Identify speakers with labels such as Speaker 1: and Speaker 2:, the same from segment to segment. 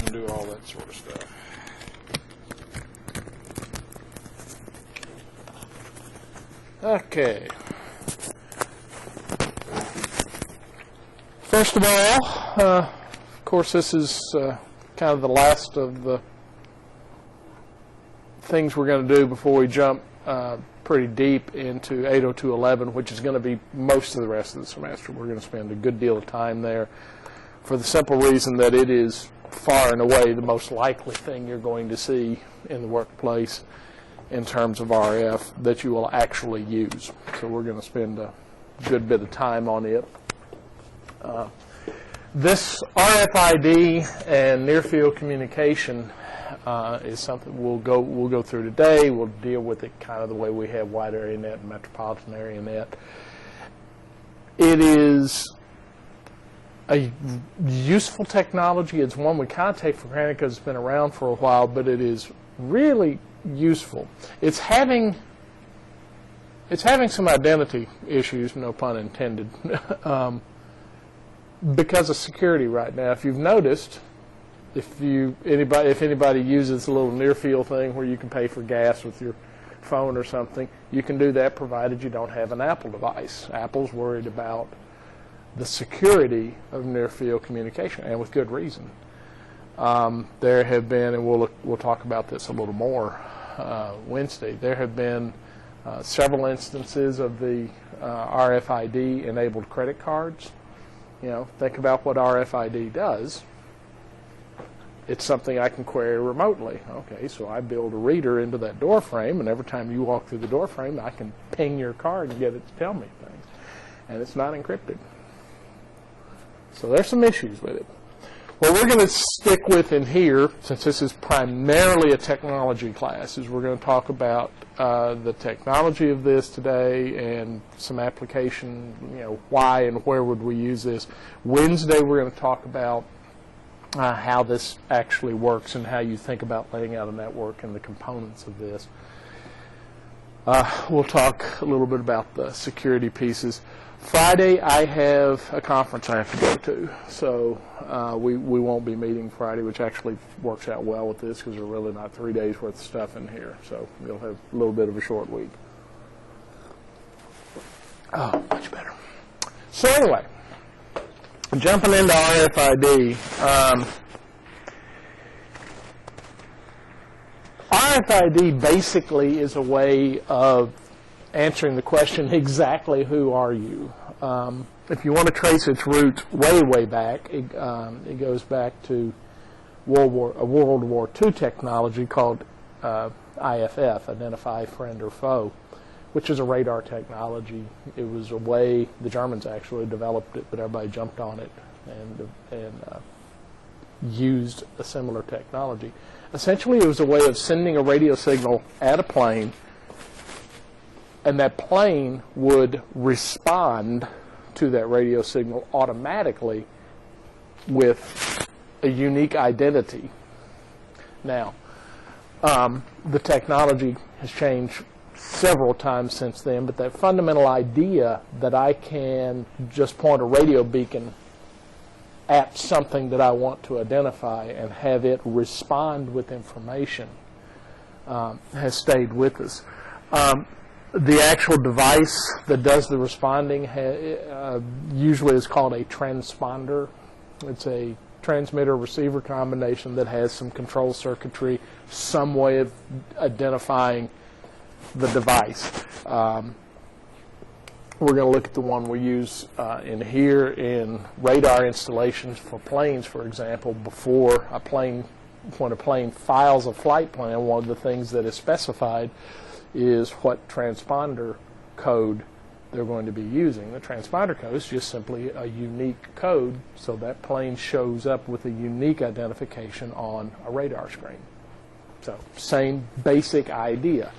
Speaker 1: and do all that sort of stuff. Okay. First of all, of course, this is kind of the last of the things we're going to do before we jump pretty deep into 802.11, which is going to be most of the rest of the semester. We're going to spend a good deal of time there for the simple reason that it is far and away the most likely thing you're going to see in the workplace in terms of RF that you will actually use. So we're going to spend a good bit of time on it. This RFID and near-field communication is something we'll go through today. We'll deal with it kind of the way we have wide area net and metropolitan area net. It is a useful technology. It's one we kind of take for granted because it's been around for a while, but it is really useful. It's having some identity issues, no pun intended, because of security right now. If you've noticed, if anybody uses a little near field thing where you can pay for gas with your phone or something, you can do that provided you don't have an Apple device. Apple's worried about the security of near field communication, and with good reason. There have been, and we'll talk about this a little more Wednesday, there have been several instances of the RFID enabled credit cards. You know, think about what RFID does. It's something I can query remotely. Okay, so I build a reader into that door frame, and every time you walk through the door frame, I can ping your card and get it to tell me things. And it's not encrypted. So there's some issues with it. What we're going to stick with in here, since this is primarily a technology class, is we're going to talk about the technology of this today and some application, you know, why and where would we use this. Wednesday we're going to talk about how this actually works and how you think about laying out a network and the components of this. We'll talk a little bit about the security pieces. Friday, I have a conference I have to go to, so we won't be meeting Friday, which actually works out well with this because there are really not 3 days worth of stuff in here, so you'll have a little bit of a short week. Oh, much better. So anyway, jumping into RFID. RFID basically is a way of answering the question, exactly who are you? If you want to trace its roots way, way back, it goes back to World War II technology called IFF, Identify Friend or Foe, which is a radar technology. It was a way, the Germans actually developed it, but everybody jumped on it and used a similar technology. Essentially, it was a way of sending a radio signal at a plane, and that plane would respond to that radio signal automatically with a unique identity. Now, the technology has changed several times since then, but that fundamental idea that I can just point a radio beacon at something that I want to identify and have it respond with information has stayed with us. The actual device that does the responding usually is called a transponder. It's a transmitter-receiver combination that has some control circuitry, some way of identifying the device. We're going to look at the one we use in here in radar installations for planes, for example. Before a plane, when a plane files a flight plan, one of the things that is specified is what transponder code they're going to be using. The transponder code is just simply a unique code, so that plane shows up with a unique identification on a radar screen. So same basic idea.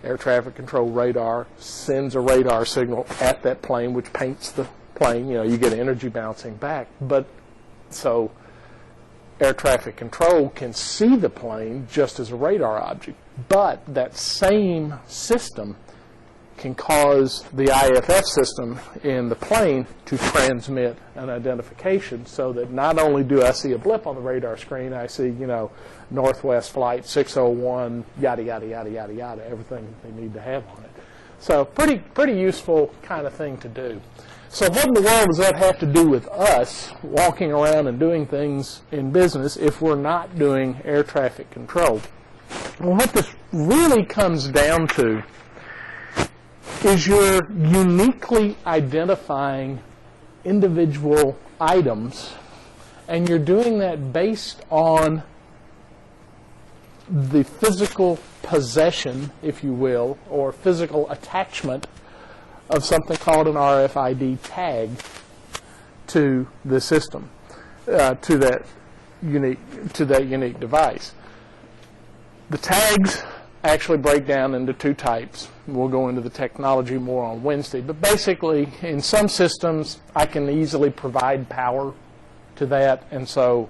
Speaker 1: Air traffic control radar sends a radar signal at that plane, which paints the plane. You know, you get energy bouncing back. But so air traffic control can see the plane just as a radar object. But that same system can cause the IFF system in the plane to transmit an identification, so that not only do I see a blip on the radar screen, I see, Northwest Flight 601, yada, yada, yada, yada, yada, everything they need to have on it. So pretty useful kind of thing to do. So what in the world does that have to do with us walking around and doing things in business if we're not doing air traffic control? Well, what this really comes down to is you're uniquely identifying individual items, and you're doing that based on the physical possession, if you will, or physical attachment of something called an RFID tag to the system, to that unique device. The tags actually break down into two types. We'll go into the technology more on Wednesday, but basically in some systems I can easily provide power to that, and so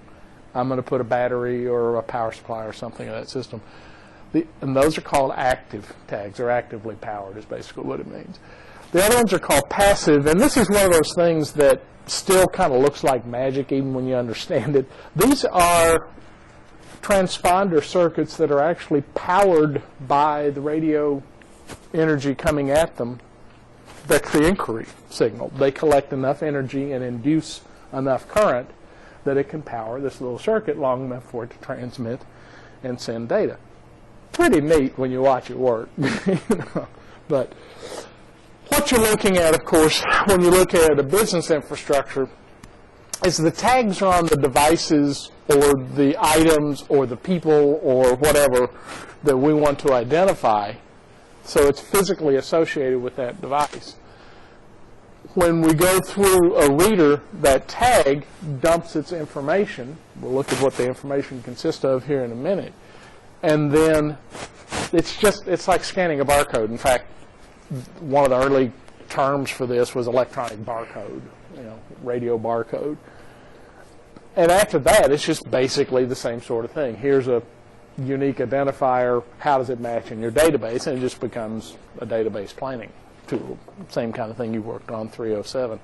Speaker 1: I'm going to put a battery or a power supply or something in that system. And those are called active tags, or actively powered is basically what it means. The other ones are called passive, and this is one of those things that still kind of looks like magic even when you understand it. These are transponder circuits that are actually powered by the radio energy coming at them. That's the inquiry signal. They collect enough energy and induce enough current that it can power this little circuit long enough for it to transmit and send data. Pretty neat when you watch it work. But what you're looking at, of course, when you look at a business infrastructure, is the tags are on the devices or the items or the people or whatever that we want to identify. So it's physically associated with that device. When we go through a reader, that tag dumps its information. We'll look at what the information consists of here in a minute. And then it's like scanning a barcode. In fact, one of the early terms for this was electronic barcode, radio barcode. And after that, it's just basically the same sort of thing. Here's a unique identifier. How does it match in your database? And it just becomes a database planning tool. Same kind of thing you worked on 307.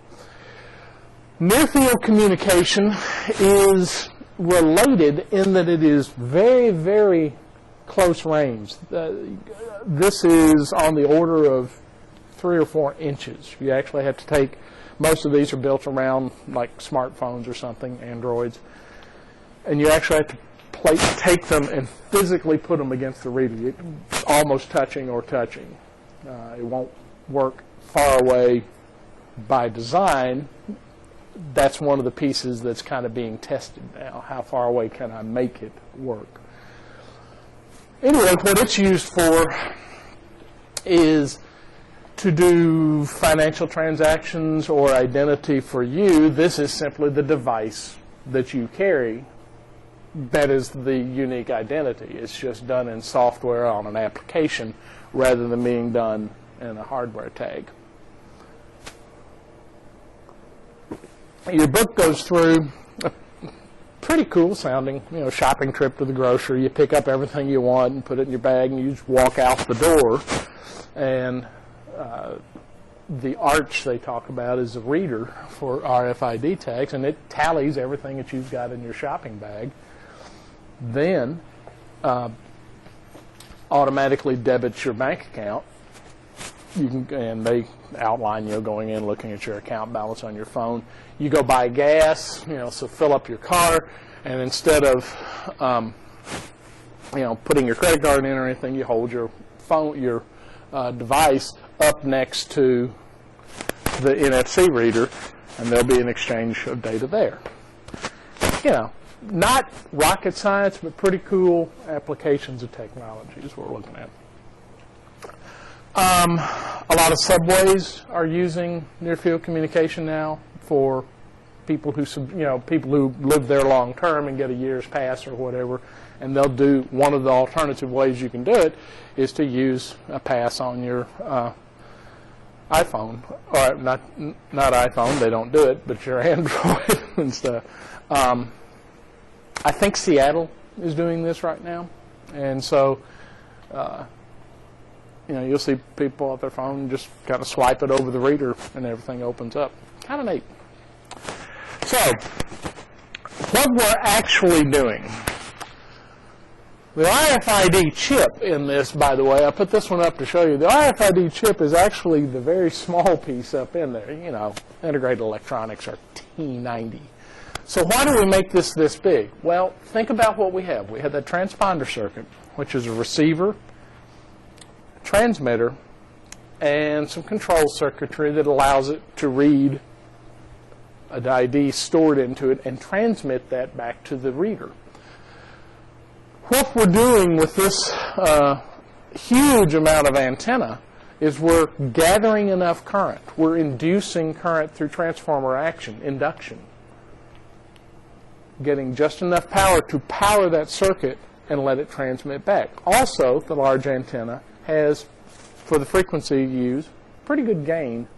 Speaker 1: Near-field communication is related in that it is very, very close range. This is on the order of 3 or 4 inches. You actually have to take, most of these are built around like smartphones or something, Androids, and you actually have to take them and physically put them against the reader, almost touching or touching. It won't work far away by design. That's one of the pieces that's kind of being tested now. How far away can I make it work? Anyway, what it's used for is to do financial transactions or identity for you. This is simply the device that you carry. That is the unique identity. It's just done in software on an application rather than being done in a hardware tag. Your book goes through a pretty cool sounding, shopping trip to the grocery. You pick up everything you want and put it in your bag, and you just walk out the door. And the arch they talk about is a reader for RFID tags, and it tallies everything that you've got in your shopping bag. Then automatically debits your bank account. And they outline going in, looking at your account balance on your phone. You go buy gas, so fill up your car, and instead of putting your credit card in or anything, you hold your phone, your device up next to the NFC reader, and there'll be an exchange of data there. Not rocket science, but pretty cool applications of technology is what we're looking at. A lot of subways are using near-field communication now for people who live there long term and get a year's pass or whatever, and they'll do one of the alternative ways you can do it is to use a pass on your iPhone, or not iPhone, they don't do it, but your Android and stuff. I think Seattle is doing this right now, and so you'll see people off their phone just kind of swipe it over the reader and everything opens up. Kind of neat. So, what we're actually doing. The RFID chip in this, by the way, I put this one up to show you. The RFID chip is actually the very small piece up in there. Integrated electronics are T90. So why do we make this big? Well, think about what we have. We have that transponder circuit, which is a receiver, transmitter, and some control circuitry that allows it to read an ID stored into it and transmit that back to the reader. What we're doing with this huge amount of antenna is we're gathering enough current. We're inducing current through transformer action, induction. Getting just enough power to power that circuit and let it transmit back. Also, the large antenna has, for the frequency used, pretty good gain.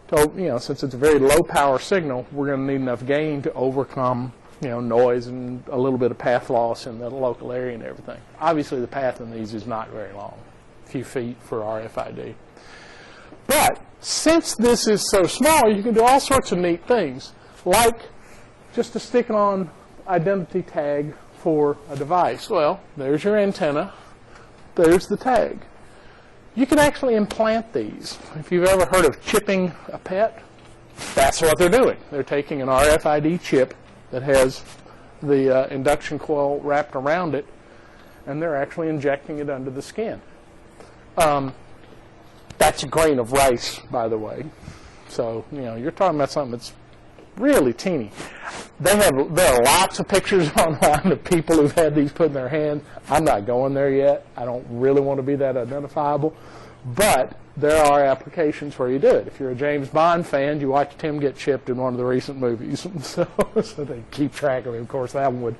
Speaker 1: So, since it's a very low power signal, we're going to need enough gain to overcome noise and a little bit of path loss in the local area and everything. Obviously, the path in these is not very long, a few feet for RFID. But since this is so small, you can do all sorts of neat things, like just to stick on identity tag for a device. Well, there's your antenna, there's the tag. You can actually implant these. If you've ever heard of chipping a pet, that's what they're doing. They're taking an RFID chip that has the induction coil wrapped around it, and they're actually injecting it under the skin. That's a grain of rice, by the way. So, you're talking about something that's really teeny. There are lots of pictures online of people who've had these put in their hand. I'm not going there yet. I don't really want to be that identifiable. But there are applications where you do it. If you're a James Bond fan, you watched him get chipped in one of the recent movies. So they keep track of him. Of course, that one would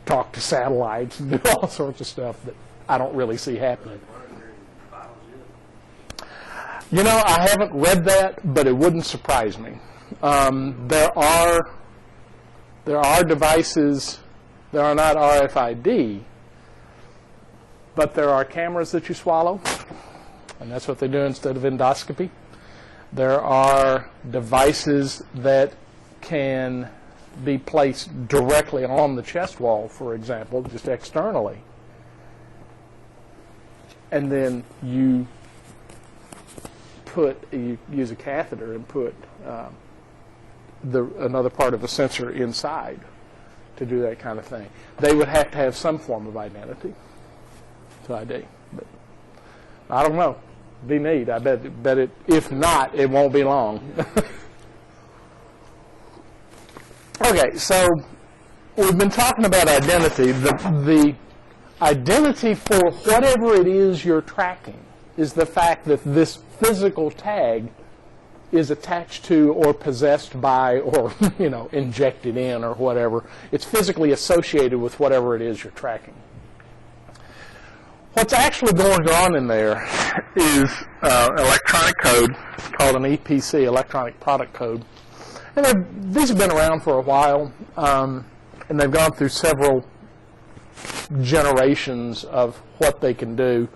Speaker 1: talk to satellites and do all sorts of stuff that I don't really see happening. I haven't read that, but it wouldn't surprise me. There are devices that are not RFID, but there are cameras that you swallow, and that's what they do instead of endoscopy. There are devices that can be placed directly on the chest wall, for example, just externally, and then you use a catheter and put another part of a sensor inside to do that kind of thing. They would have to have some form of identity to ID. But I don't know. Be neat. I bet it. If not, it won't be long. Okay, so we've been talking about identity. The identity for whatever it is you're tracking is the fact that this physical tag is attached to or possessed by or injected in or whatever. It's physically associated with whatever it is you're tracking. What's actually going on in there is electronic code called an EPC, electronic product code. And these have been around for a while, and they've gone through several generations of what they can do.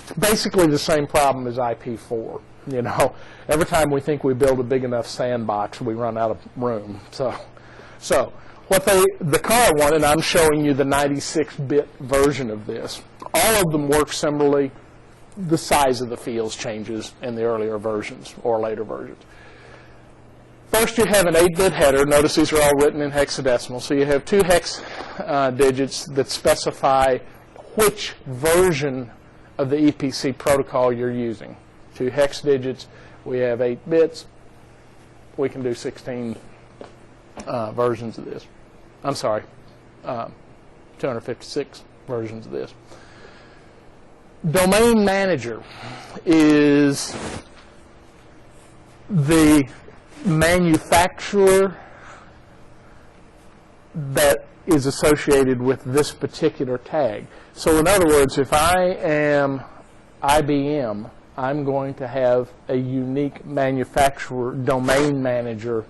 Speaker 1: It's basically the same problem as IP4. Every time we think we build a big enough sandbox, we run out of room. So what the current one, and I'm showing you the 96-bit version of this, all of them work similarly. The size of the fields changes in the earlier versions or later versions. First, you have an 8-bit header. Notice these are all written in hexadecimal. So you have 2 hex digits that specify which version of the EPC protocol you're using. 2 hex digits. We have 8 bits. We can do 16 versions of this. I'm sorry, 256 versions of this. Domain manager is the manufacturer that is associated with this particular tag. So in other words, if I am IBM, I'm going to have a unique manufacturer domain manager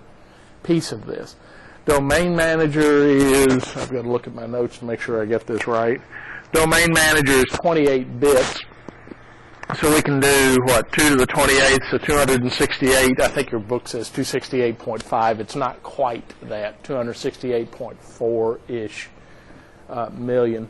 Speaker 1: piece of this. Domain manager is, I've got to look at my notes to make sure I get this right. Domain manager is 28 bits, So we can do, what, 2 to the 28th, so 268. I think your book says 268.5. It's not quite that, 268.4-ish million.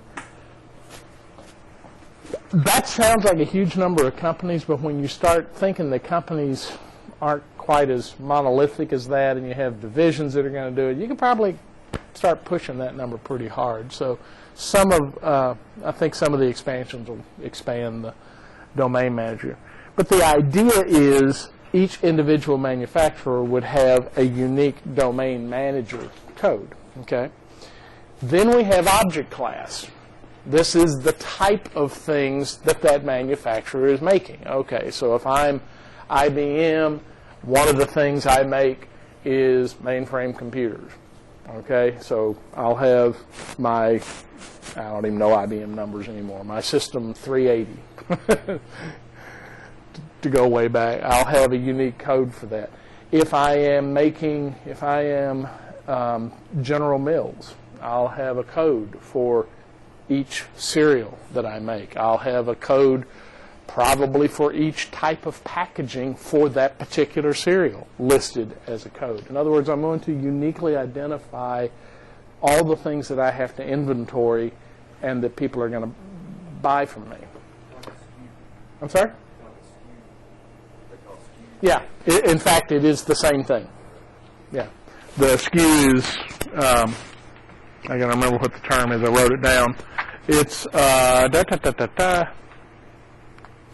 Speaker 1: That sounds like a huge number of companies, but when you start thinking that companies aren't quite as monolithic as that, and you have divisions that are going to do it, you can probably start pushing that number pretty hard. So I think some of the expansions will expand the domain manager. But the idea is each individual manufacturer would have a unique domain manager code. Okay. Then we have object class. This is the type of things that manufacturer is making. Okay, so if I'm IBM, one of the things I make is mainframe computers. Okay, so I'll have my, I don't even know IBM numbers anymore, my System 380 to go way back. I'll have a unique code for that. If I am General Mills, I'll have a code for each cereal that I make. I'll have a code probably for each type of packaging for that particular cereal listed as a code. In other words, I'm going to uniquely identify all the things that I have to inventory and that people are going to buy from me. I'm sorry? Yeah. In fact, it is the same thing. Yeah. The SKUs, I got to remember what the term is. I wrote it down. It's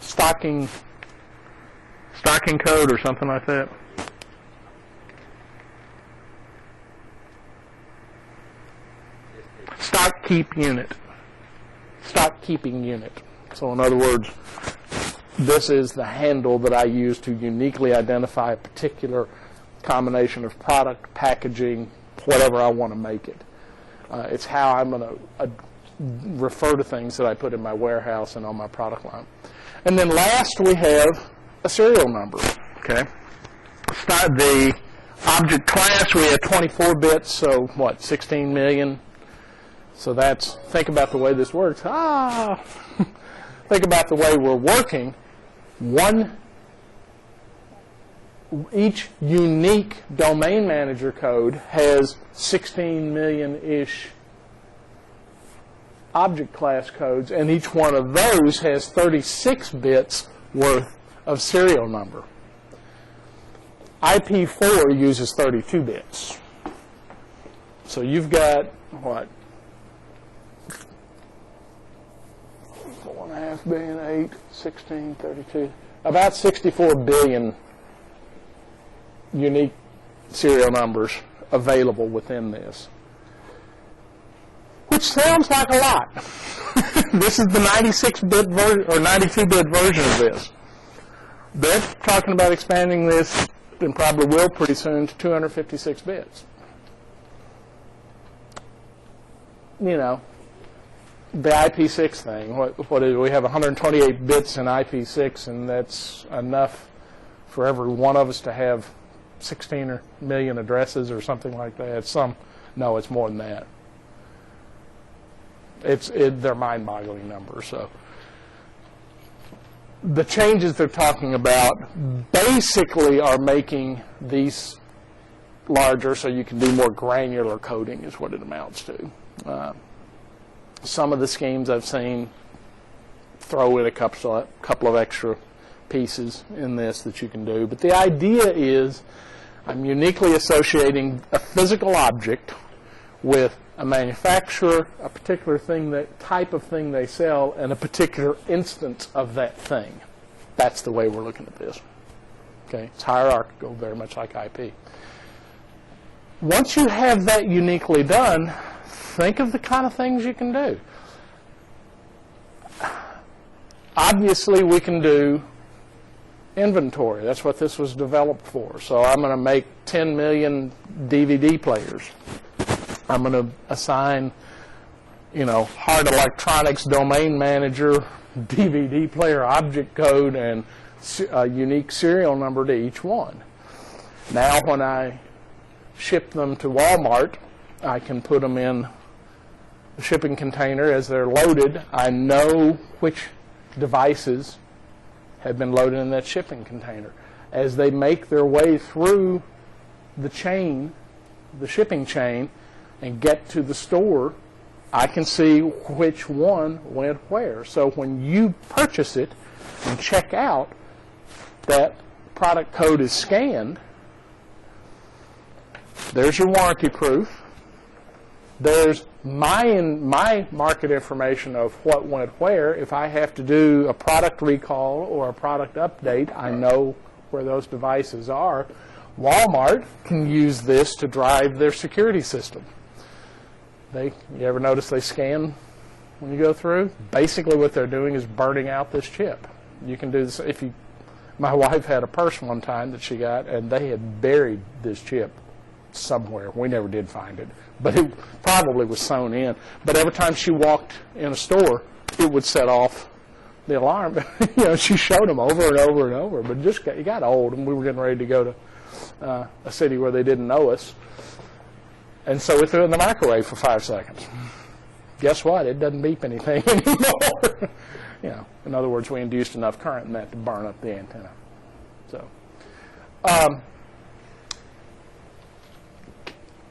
Speaker 1: stocking code or something like that. Stock keeping unit. So in other words, this is the handle that I use to uniquely identify a particular combination of product, packaging, whatever I want to make it. It's how I'm going to refer to things that I put in my warehouse and on my product line. And then last we have a serial number. Okay. The object class, we have 24 bits, so what, 16 million? So that's, think about the way this works. Think about the way we're working. Each unique domain manager code has 16 million-ish object class codes, and each one of those has 36 bits worth of serial number. IP4 uses 32 bits. So you've got, what, 4.5 billion, 8, 16, 32, about 64 billion unique serial numbers available within this. Which sounds like a lot. This is the 96-bit version or 92-bit version of this. They're talking about expanding this, and probably will pretty soon, to 256 bits. You know, the IP6 thing. What is it? We have 128 bits in IP6, and that's enough for every one of us to have 16 million addresses or something like that. No, it's more than that. They're mind-boggling numbers. So the changes they're talking about basically are making these larger so you can do more granular coding is what it amounts to. Some of the schemes I've seen throw in a couple of extra pieces in this that you can do. But the idea is I'm uniquely associating a physical object with a manufacturer, a particular thing, type of thing they sell, and a particular instance of that thing. That's the way we're looking at this. Okay, it's hierarchical, very much like IP. Once you have that uniquely done, think of the kind of things you can do. Obviously, we can do inventory. That's what this was developed for. So I'm going to make 10 million DVD players. I'm going to assign, hard electronics domain manager, DVD player object code, and a unique serial number to each one. Now when I ship them to Walmart, I can put them in the shipping container as they're loaded. I know which devices have been loaded in that shipping container. As they make their way through the chain, the shipping chain, and get to the store, I can see which one went where. So when you purchase it and check out, that product code is scanned. There's your warranty proof. There's my market information of what went where. If I have to do a product recall or a product update, I know where those devices are. Walmart can use this to drive their security system. You ever notice they scan when you go through? Basically what they're doing is burning out this chip. You can do this my wife had a purse one time that she got, and they had buried this chip somewhere. We never did find it, but it probably was sewn in. But every time she walked in a store, it would set off the alarm. She showed them over and over and over, but it got old, and we were getting ready to go to a city where they didn't know us. And so we threw it in the microwave for 5 seconds. Guess what? It doesn't beep anything anymore. In other words, we induced enough current in that to burn up the antenna. So,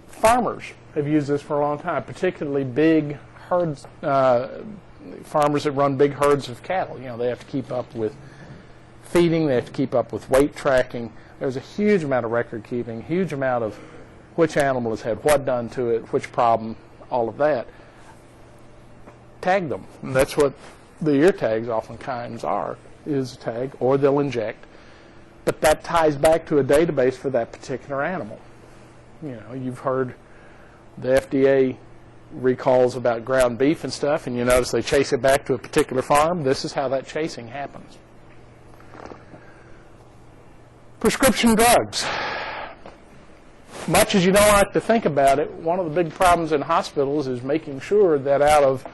Speaker 1: farmers have used this for a long time, particularly big herds, farmers that run big herds of cattle. They have to keep up with feeding, they have to keep up with weight tracking. There's a huge amount of record keeping, huge amount of which animal has had what done to it, which problem, all of that. Tag them. And that's what the ear tags oftentimes are, is a tag, or they'll inject. But that ties back to a database for that particular animal. You've heard the FDA recalls about ground beef and stuff, and you notice they chase it back to a particular farm. This is how that chasing happens. Prescription drugs. Much as you don't like to think about it, one of the big problems in hospitals is making sure that out of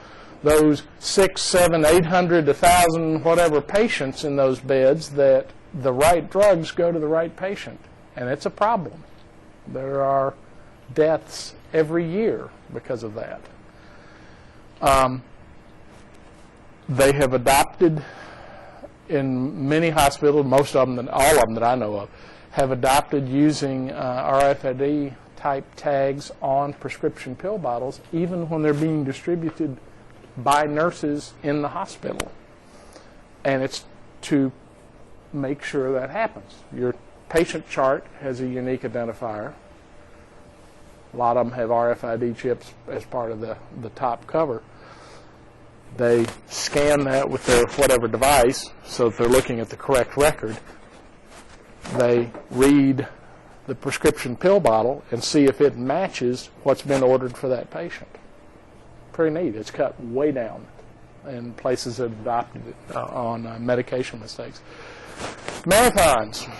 Speaker 1: those 600, 700, 800, 1,000, whatever patients in those beds, that the right drugs go to the right patient. And it's a problem. There are deaths every year because of that. They have adopted, in many hospitals, most of them, all of them that I know of, have adopted using RFID type tags on prescription pill bottles, even when they're being distributed by nurses in the hospital. And it's to make sure that happens. Your patient chart has a unique identifier. A lot of them have RFID chips as part of the top cover. They scan that with their whatever device so that they're looking at the correct record. They read the prescription pill bottle and see if it matches what's been ordered for that patient. Pretty neat. It's cut way down in places that have adopted it on medication mistakes. Marathons.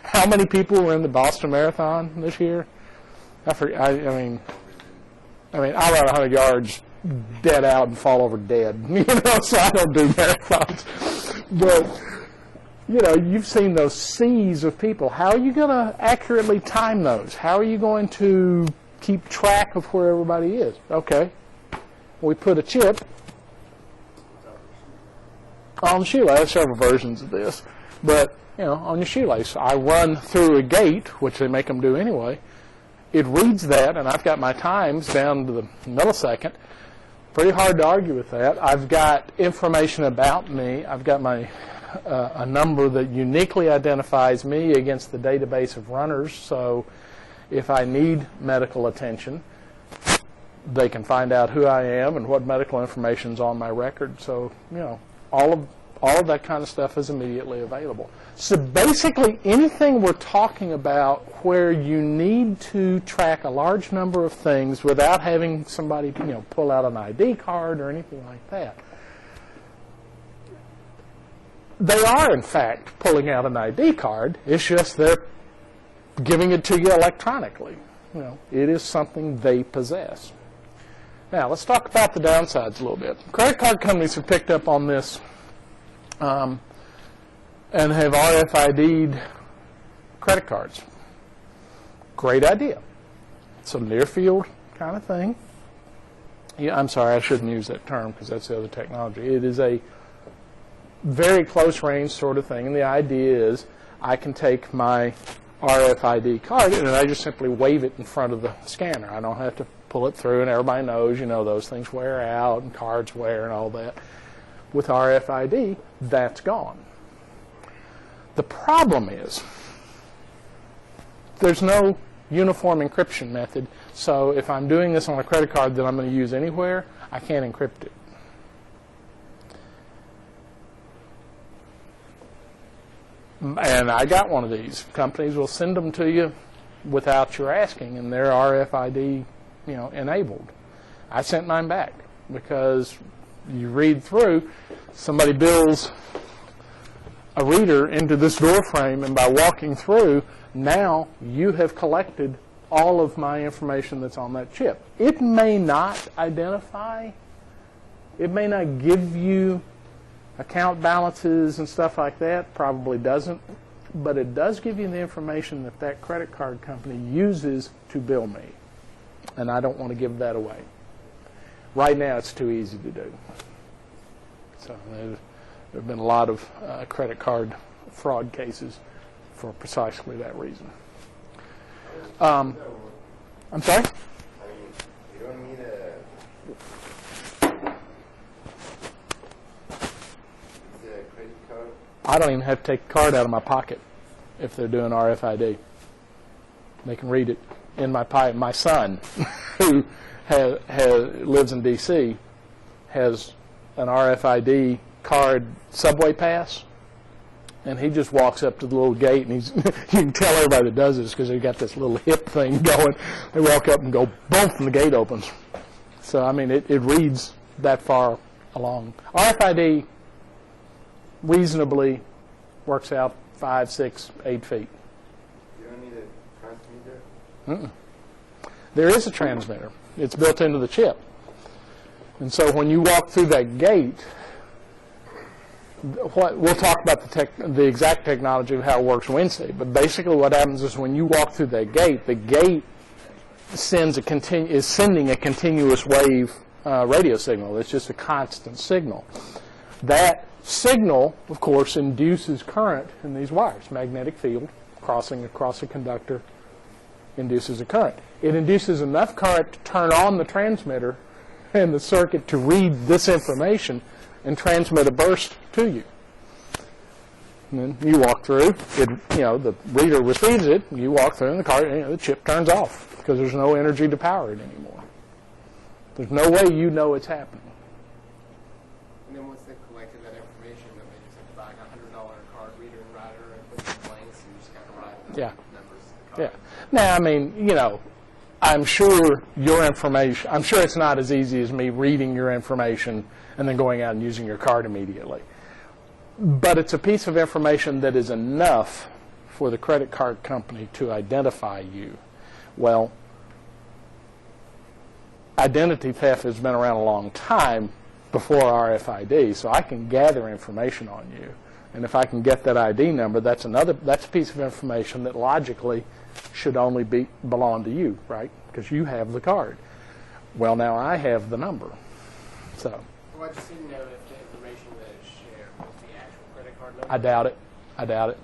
Speaker 1: How many people were in the Boston Marathon this year? I mean, I'll run 100 yards dead out and fall over dead. So I don't do marathons. But you've seen those seas of people. How are you going to accurately time those? How are you going to keep track of where everybody is? Okay. We put a chip on the shoelace. There's several versions of this. But, on your shoelace, I run through a gate, which they make them do anyway. It reads that, and I've got my times down to the millisecond. Pretty hard to argue with that. I've got information about me. I've got my a number that uniquely identifies me against the database of runners. So if I need medical attention, they can find out who I am and what medical information is on my record. So, all of that kind of stuff is immediately available. So basically anything we're talking about where you need to track a large number of things without having somebody, pull out an ID card or anything like that. They are, in fact, pulling out an ID card. It's just they're giving it to you electronically. It is something they possess. Now, let's talk about the downsides a little bit. Credit card companies have picked up on this and have RFID'd credit cards. Great idea. It's a near-field kind of thing. Yeah, I'm sorry, I shouldn't use that term because that's the other technology. It is a very close range sort of thing. And the idea is I can take my RFID card and I just simply wave it in front of the scanner. I don't have to pull it through, and everybody knows, you know, those things wear out and cards wear and all that. With RFID, that's gone. The problem is there's no uniform encryption method, so if I'm doing this on a credit card that I'm going to use anywhere, I can't encrypt it. And I got one of these. Companies will send them to you without your asking, and they're RFID, you know, enabled. I sent mine back because you read through, somebody builds a reader into this door frame, and by walking through, now you have collected all of my information that's on that chip. It may not identify, it may not give you account balances and stuff like that, probably doesn't, but it does give you the information that that credit card company uses to bill me, and I don't want to give that away. Right now it's too easy to do. So there have been a lot of credit card fraud cases for precisely that reason. I'm sorry?
Speaker 2: You don't need a credit card?
Speaker 1: I don't even have to take a card out of my pocket if they're doing RFID. They can read it in my pocket. My son, who lives in D.C., has an RFID card subway pass, and he just walks up to the little gate, and he's you can tell everybody that does this because they've got this little hip thing going. They walk up and go boom, and the gate opens. So I mean, it reads that far along. RFID reasonably works out 5, 6, 8 feet.
Speaker 2: You don't need a transmitter?
Speaker 1: There is a transmitter. It's built into the chip. And so when you walk through that gate, we'll talk about the exact technology of how it works Wednesday, but basically what happens is when you walk through that gate, the gate is sending a continuous wave radio signal. It's just a constant signal. That signal, of course, induces current in these wires. Magnetic field crossing across a conductor induces a current. It induces enough current to turn on the transmitter and the circuit to read this information and transmit a burst to you. And then you walk through, the reader receives it, and you walk through, and the chip turns off because there's no energy to power it anymore. There's no way you know it's happening.
Speaker 3: And then once they've collected that information, then they just have to buy a $100 card reader and writer and put some blanks and just kind of write the numbers to the card.
Speaker 1: Yeah. Now, I mean, I'm sure your information, I'm sure it's not as easy as me reading your information and then going out and using your card immediately. But it's a piece of information that is enough for the credit card company to identify you. Well, identity theft has been around a long time before RFID, so I can gather information on you. And if I can get that ID number, that's a piece of information that logically should only belong to you, right? Because you have the card. Well, now I have the number. So.
Speaker 3: Well, I just didn't know if the information that is shared was the actual credit card number.
Speaker 1: I doubt it. I doubt it.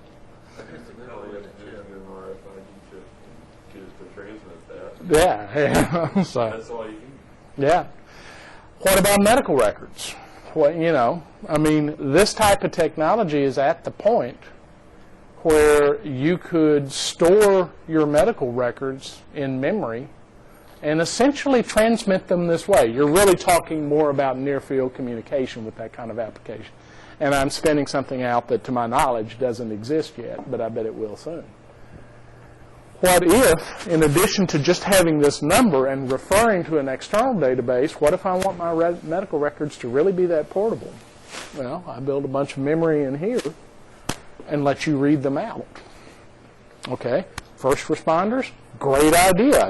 Speaker 1: Yeah. So.
Speaker 2: That's all you can.
Speaker 1: Yeah. What about medical records? Well, I mean, this type of technology is at the point where you could store your medical records in memory and essentially transmit them this way. You're really talking more about near-field communication with that kind of application. And I'm spinning something out that, to my knowledge, doesn't exist yet, but I bet it will soon. What if, in addition to just having this number and referring to an external database, what if I want my medical records to really be that portable? Well, I build a bunch of memory in here and let you read them out. Okay, first responders, great idea.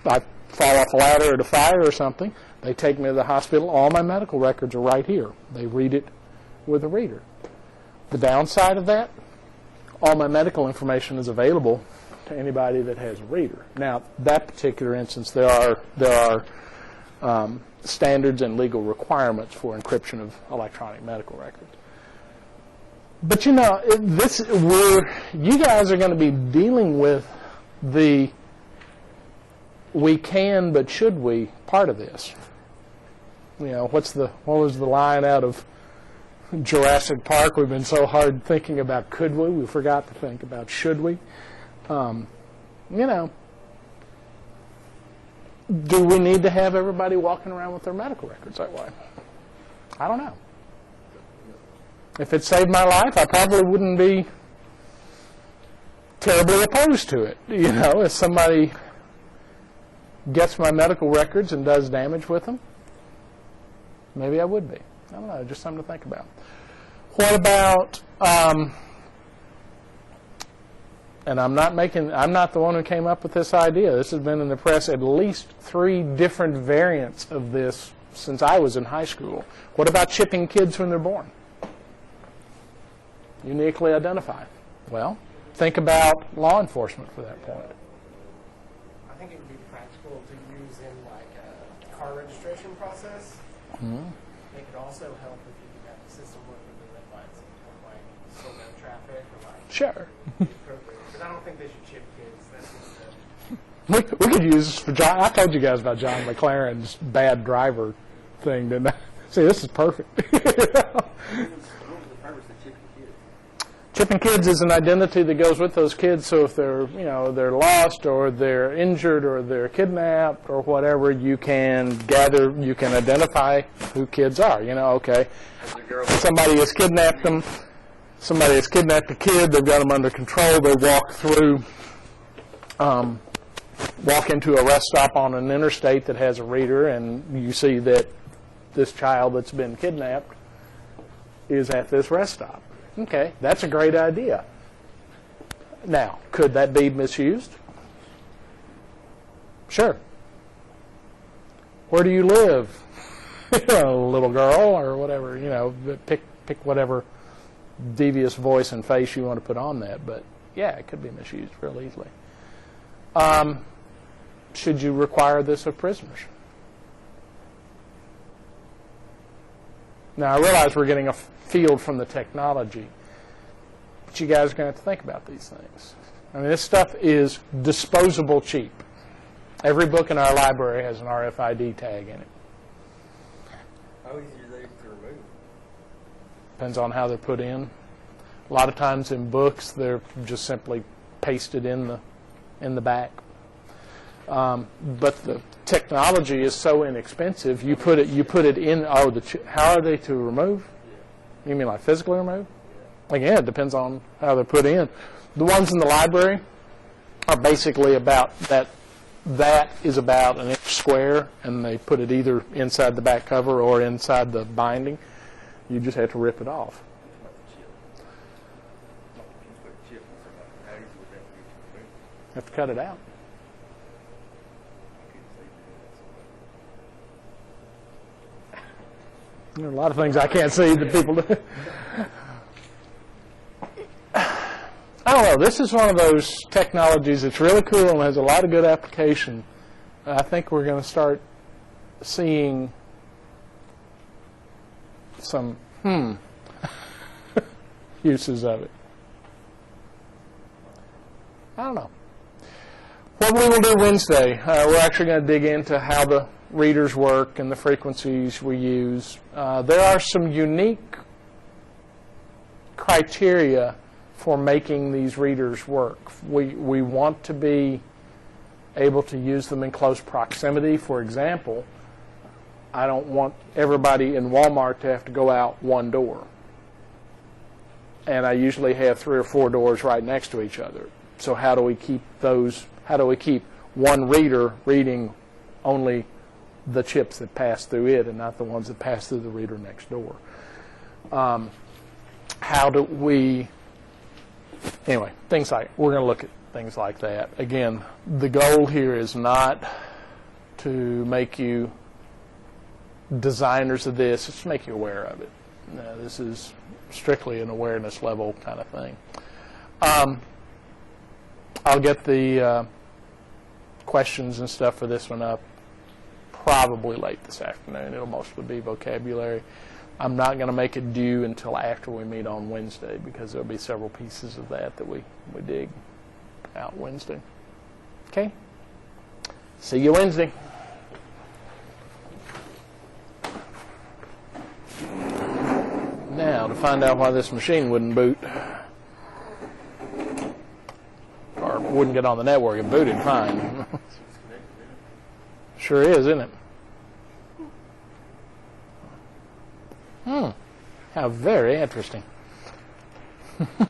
Speaker 1: I fall off a ladder at a fire or something. They take me to the hospital. All my medical records are right here. They read it with a reader. The downside of that, all my medical information is available to anybody that has a reader. Now, that particular instance, there are standards and legal requirements for encryption of electronic medical records. But you guys are going to be dealing with the we can but should we part of this. What was the line out of Jurassic Park? We've been so hard thinking about could we forgot to think about should we. Do we need to have everybody walking around with their medical records that way? I don't know. If it saved my life, I probably wouldn't be terribly opposed to it. If somebody gets my medical records and does damage with them, maybe I would be. I don't know, just something to think about. What about, and I'm not the one who came up with this idea. This has been in the press, at least 3 different variants of this since I was in high school. What about chipping kids when they're born? Uniquely identified. Well, think about law enforcement for that point.
Speaker 3: I think it would be practical to use in like a car registration process.
Speaker 1: Mm-hmm.
Speaker 3: It could also help if you have the system work with the red lights and like slow down traffic or like
Speaker 1: Sure.
Speaker 3: But I don't think they should chip kids. That's just
Speaker 1: we could use this for John. I told you guys about John McLaren's bad driver thing, didn't I? See, this is perfect. Chipping kids is an identity that goes with those kids. So if they're lost or they're injured or they're kidnapped or whatever, you can identify who kids are. Okay, somebody has kidnapped them. Somebody has kidnapped a kid. They've got them under control. They walk into a rest stop on an interstate that has a reader, and you see that this child that's been kidnapped is at this rest stop. Okay, that's a great idea. Now, could that be misused? Sure. Where do you live? Little girl, or whatever, pick whatever devious voice and face you want to put on that. But, yeah, it could be misused real easily. Should you require this of prisoners? Now, I realize we're getting a field from the technology, but you guys are going to have to think about these things. I mean, this stuff is disposable cheap. Every book in our library has an RFID tag in it.
Speaker 2: How easy are they to remove?
Speaker 1: Depends on how they're put in. A lot of times in books, they're just simply pasted in the back. But the technology is so inexpensive. You put it in. How are they to remove? You mean like physically remove? Again, it depends on how they're put in. The ones in the library are basically about that. That is about an inch square, and they put it either inside the back cover or inside the binding. You just have to rip it off. Have to cut it out. There are a lot of things I can't see that people do. I don't know. This is one of those technologies that's really cool and has a lot of good application. I think we're going to start seeing some uses of it. I don't know. What we will do Wednesday, we're actually going to dig into how the readers work and the frequencies we use. There are some unique criteria for making these readers work. We want to be able to use them in close proximity. For example, I don't want everybody in Walmart to have to go out one door. And I usually have 3 or 4 doors right next to each other. So how do we keep one reader reading only the chips that pass through it and not the ones that pass through the reader next door? How do we... Anyway, we're going to look at things like that. Again, the goal here is not to make you designers of this, it's to make you aware of it. This is strictly an awareness level kind of thing. I'll get the questions and stuff for this one up probably late this afternoon. It'll mostly be vocabulary. I'm not going to make it due until after we meet on Wednesday because there'll be several pieces of that we dig out Wednesday. Okay? See you Wednesday. Now, to find out why this machine wouldn't boot, or wouldn't get on the network, it booted fine. Sure is, isn't it? How very interesting.